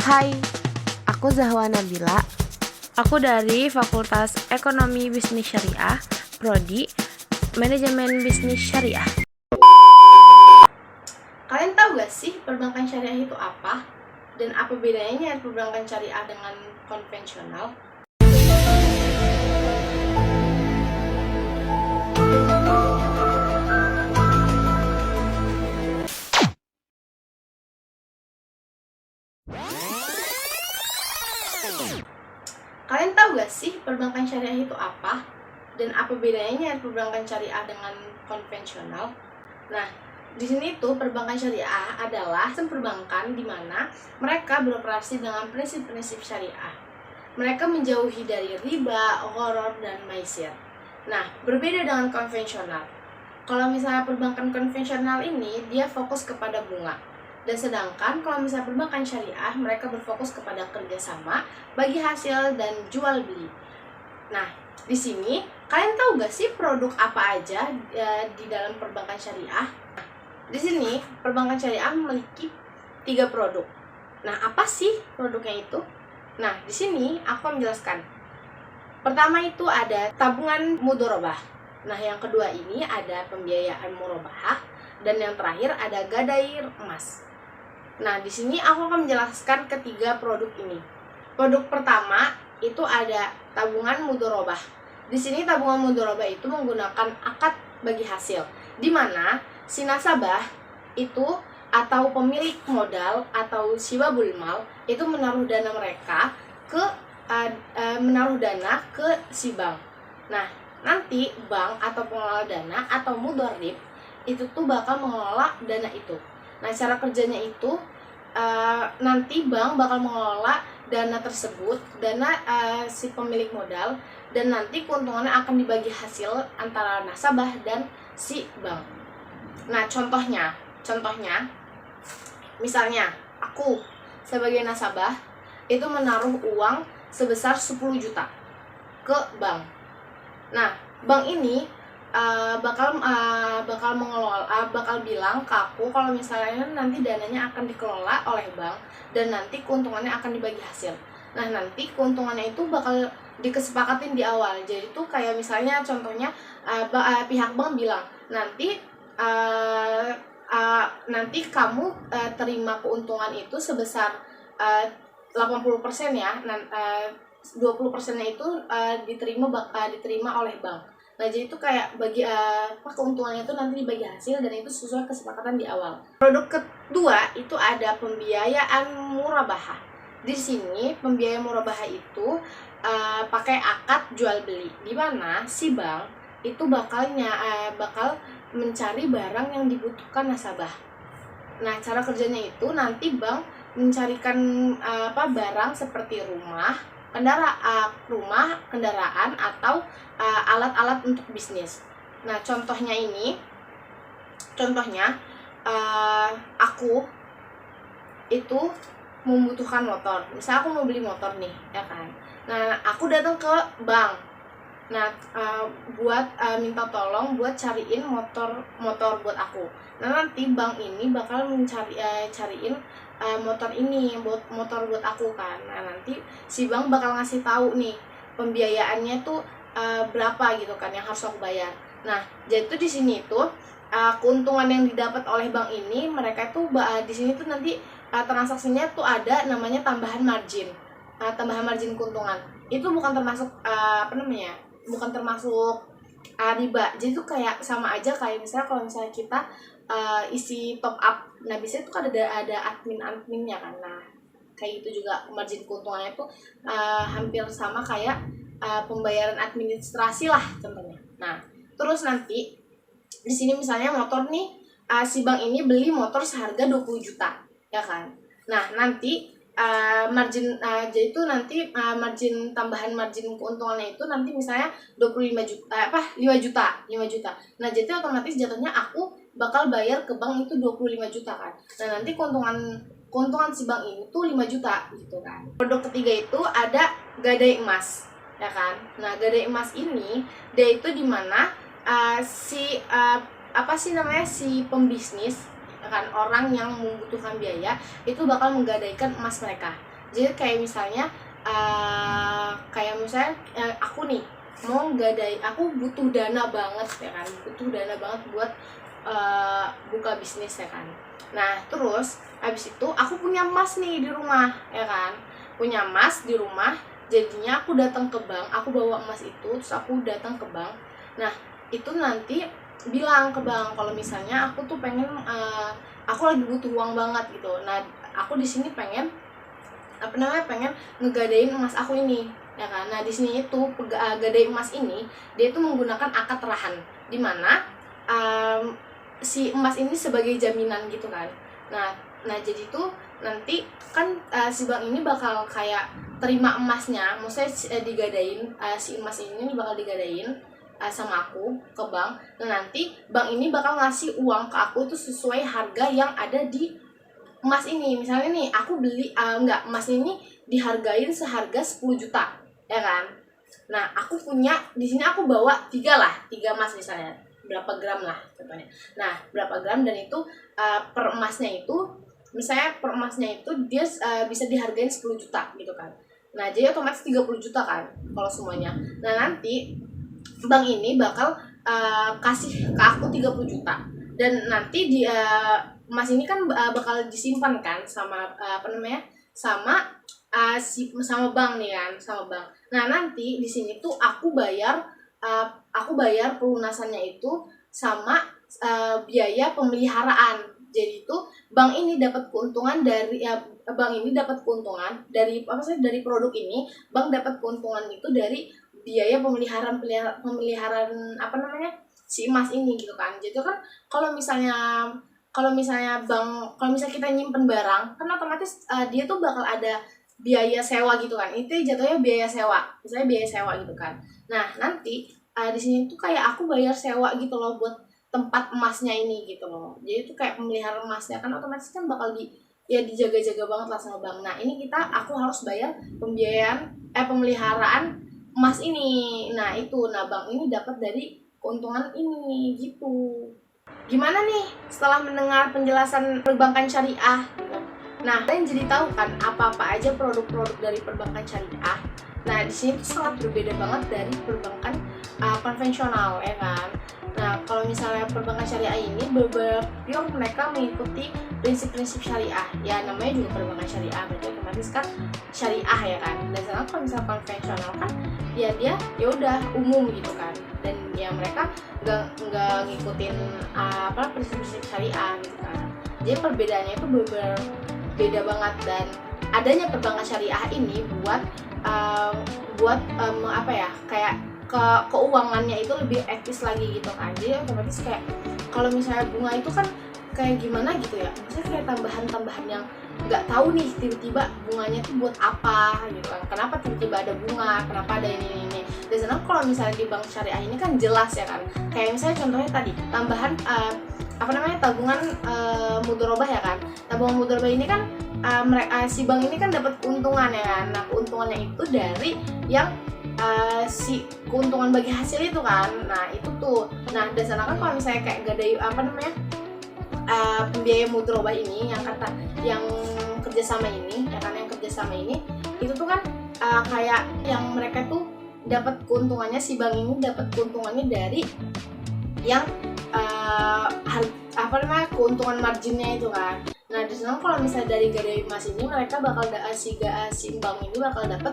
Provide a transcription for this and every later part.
Hai, aku Zahwa Nabila. Aku dari Fakultas Ekonomi Bisnis Syariah, Prodi Manajemen Bisnis Syariah. Kalian tahu gak sih perbankan syariah itu apa? Dan apa bedanya perbankan syariah dengan konvensional? Kalian tahu gak sih perbankan syariah itu apa? Dan apa bedanya perbankan syariah dengan konvensional? Nah, di sini tuh perbankan syariah adalah sistem perbankan di mana mereka beroperasi dengan prinsip-prinsip syariah. Mereka menjauhi dari riba, gharar, dan maisir. Nah, berbeda dengan konvensional. Kalau misalnya perbankan konvensional ini, dia fokus kepada bunga. Dan sedangkan kalau misalnya perbankan syariah, mereka berfokus kepada kerjasama, bagi hasil, dan jual beli. Nah, di sini kalian tahu gak sih produk apa aja di dalam perbankan syariah? Di sini perbankan syariah memiliki 3 produk. Nah, apa sih produknya itu? Nah, di sini aku menjelaskan. Pertama itu ada tabungan mudharabah. Nah, yang kedua ini ada pembiayaan murabahah, dan yang terakhir ada gadai emas. Nah, di sini aku akan menjelaskan ketiga produk ini. Produk pertama itu ada tabungan mudharabah. Di sini tabungan mudharabah itu menggunakan akad bagi hasil, di mana si nasabah itu atau pemilik modal atau sibabul mal itu menaruh dana mereka ke si bank. Nah, nanti bank atau pengelola dana atau mudharib itu tuh bakal mengelola dana itu. Nah, cara kerjanya itu nanti bank bakal mengelola dana tersebut, dana si pemilik modal, dan nanti keuntungannya akan dibagi hasil antara nasabah dan si bank. Nah, contohnya, misalnya aku sebagai nasabah itu menaruh uang sebesar 10 juta ke bank. Nah, bank ini bakal bilang ke aku kalau misalnya nanti dananya akan dikelola oleh bank dan nanti keuntungannya akan dibagi hasil. Nah, nanti keuntungannya itu bakal dikesepakatin di awal. Jadi itu kayak misalnya contohnya pihak bank bilang nanti kamu terima keuntungan itu sebesar 80% ya. 20%-nya itu diterima oleh bank. Nah, jadi itu kayak bagi keuntungannya itu nanti dibagi hasil dan itu sesuai kesepakatan di awal. Produk kedua itu ada pembiayaan murabahah. Di sini pembiayaan murabahah itu pakai akad jual beli, di mana si bank itu bakal mencari barang yang dibutuhkan nasabah. Nah, cara kerjanya itu nanti bank mencarikan barang seperti rumah, kendaraan atau alat-alat untuk bisnis. Nah, contohnya aku itu membutuhkan motor. Misalnya aku mau beli motor nih, ya kan. Nah, aku datang ke bank. Nah, buat minta tolong buat cariin motor buat aku. Nah, nanti bank ini bakal cariin motor buat aku kan. Nah, nanti si bank bakal ngasih tahu nih pembiayaannya tuh berapa gitu kan yang harus aku bayar. Nah, jadi tuh di sini tuh keuntungan yang didapat oleh bank ini, mereka tuh di sini tuh nanti transaksinya tuh ada namanya tambahan margin. Tambahan margin keuntungan. Itu bukan termasuk riba. Jadi tuh kayak sama aja kayak misalnya kalau misalnya kita isi top up. Nah, biasanya tuh kan ada adminnya kan. Nah, kayak gitu juga margin keuntungannya tuh hampir sama kayak pembayaran administrasi lah contohnya. Nah, terus nanti di sini misalnya motor nih, si bank ini beli motor seharga 20 juta, ya kan. Nah, nanti margin jadi itu nanti tambahan margin keuntungannya itu nanti misalnya 5 juta. Nah, jadi otomatis jatuhnya aku bakal bayar ke bank itu 25 juta kan. Nah, nanti keuntungan si bank ini tuh 5 juta gitu kan. Produk ketiga itu ada gadai emas, ya kan. Nah, gadai emas ini dia itu di mana si pembisnis kan, orang yang membutuhkan biaya itu bakal menggadaikan emas mereka. Jadi kayak misalnya aku nih mau aku butuh dana banget ya kan, butuh dana banget buat buka bisnis ya kan. Nah terus habis itu aku punya emas nih di rumah ya kan, punya emas di rumah. Jadinya aku datang ke bank, aku bawa emas itu, terus aku datang ke bank. Nah itu nanti bilang ke bank kalau misalnya aku tuh pengen aku lagi butuh uang banget gitu. Nah aku di sini pengen pengen ngegadain emas aku ini ya kan. Nah di sini itu gadai emas ini dia itu menggunakan akad rahan, di mana si emas ini sebagai jaminan gitu kan. Nah jadi tuh nanti kan si bank ini bakal kayak terima emasnya, maksudnya digadain, si emas ini bakal digadain sama aku ke bank. Nah nanti bank ini bakal ngasih uang ke aku itu sesuai harga yang ada di emas ini. Misalnya nih aku beli emas ini dihargain seharga 10 juta ya kan. Nah aku punya di sini, aku bawa 3 emas misalnya, berapa gram lah contohnya. Nah berapa gram, dan itu per emasnya itu misalnya per emasnya itu dia bisa dihargain 10 juta gitu kan. Nah jadi otomatis 30 juta kan kalau semuanya. Nah nanti bank ini bakal kasih ke aku 30 juta, dan nanti di emas ini kan bakal disimpan kan sama sama bank nih kan, sama bank. Nah nanti di sini tuh aku bayar pelunasannya itu sama biaya pemeliharaan. Jadi itu bank ini dapat keuntungan dari dari produk ini. Bank dapat keuntungan itu dari biaya pemeliharaan si emas ini gitu kan. Jadi kan kalau misalnya kita nyimpen barang kan otomatis dia tuh bakal ada biaya sewa gitu kan. Itu jatuhnya biaya sewa, misalnya biaya sewa gitu kan. Nah nanti di sini tuh kayak aku bayar sewa gitu loh buat tempat emasnya ini gitu loh. Jadi itu kayak pemeliharaan emasnya kan otomatis kan bakal dijaga-jaga banget lah sama bank. Nah ini aku harus bayar pemeliharaan emas ini. Nah bank ini dapat dari keuntungan ini gitu. Gimana nih setelah mendengar penjelasan perbankan syariah? Nah kalian jadi tahu kan apa-apa aja produk-produk dari perbankan syariah. Nah di sini tuh sangat berbeda banget dari perbankan konvensional ya kan. Nah kalau misalnya perbankan syariah ini pure mereka mengikuti prinsip-prinsip syariah. Ya namanya juga perbankan syariah, berarti otomatis kan syariah ya kan. Dan sedangkan kalau misalnya konvensional kan dia udah umum gitu kan. Dan ya mereka nggak ngikutin prinsip-prinsip syariah gitu kan. Jadi perbedaannya itu beda banget. Dan adanya perbankan syariah ini buat kayak keuangannya itu lebih etis lagi gitu kan. Jadi otomatis kayak kalau misalnya bunga itu kan kayak gimana gitu ya, maksudnya kayak tambahan yang nggak tahu nih tiba-tiba bunganya tuh buat apa gitu kan, kenapa tiba-tiba ada bunga, kenapa ada ini. Dan sekarang kalau misalnya di bank syariah ini kan jelas ya kan, kayak misalnya contohnya tadi tambahan tabungan mudharabah ya kan. Tabungan mudharabah ini kan si bank ini kan dapat keuntungan ya kan. Nah keuntungannya itu dari yang si keuntungan bagi hasil itu kan. Nah itu tuh. Nah dasarnya kan kalau misalnya kayak gadai pembiaya mudharabah ini yang kerjasama ini ya kan, yang kerjasama ini itu tuh kan kayak yang mereka tuh dapat keuntungannya, si bank ini dapat keuntungannya dari yang keuntungan marginnya itu kan. Nah di sana kalau misalnya dari gadai emas ini mereka bakal si bank ini bakal dapat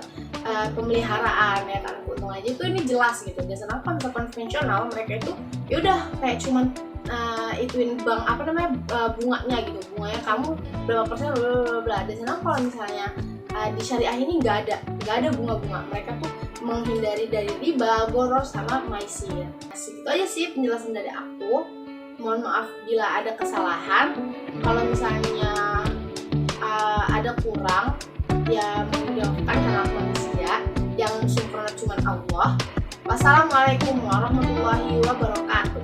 pemeliharaan ya kan, keuntungannya itu ini jelas gitu. Biasanya kalau misalnya konvensional mereka itu yaudah kayak cuman ituin bank bunganya gitu, bunganya kamu berapa persen bla. Dan sana kalau misalnya di syariah ini nggak ada bunga-bunga, mereka tuh menghindari dari riba, gharar sama maisir. Segitu aja sih penjelasan dari aku. Mohon maaf bila ada kesalahan. Kalau misalnya ada kurang, ya mohon dimaafkan karena aku manusia, yang sempurna cuma Allah. Wassalamualaikum warahmatullahi wabarakatuh.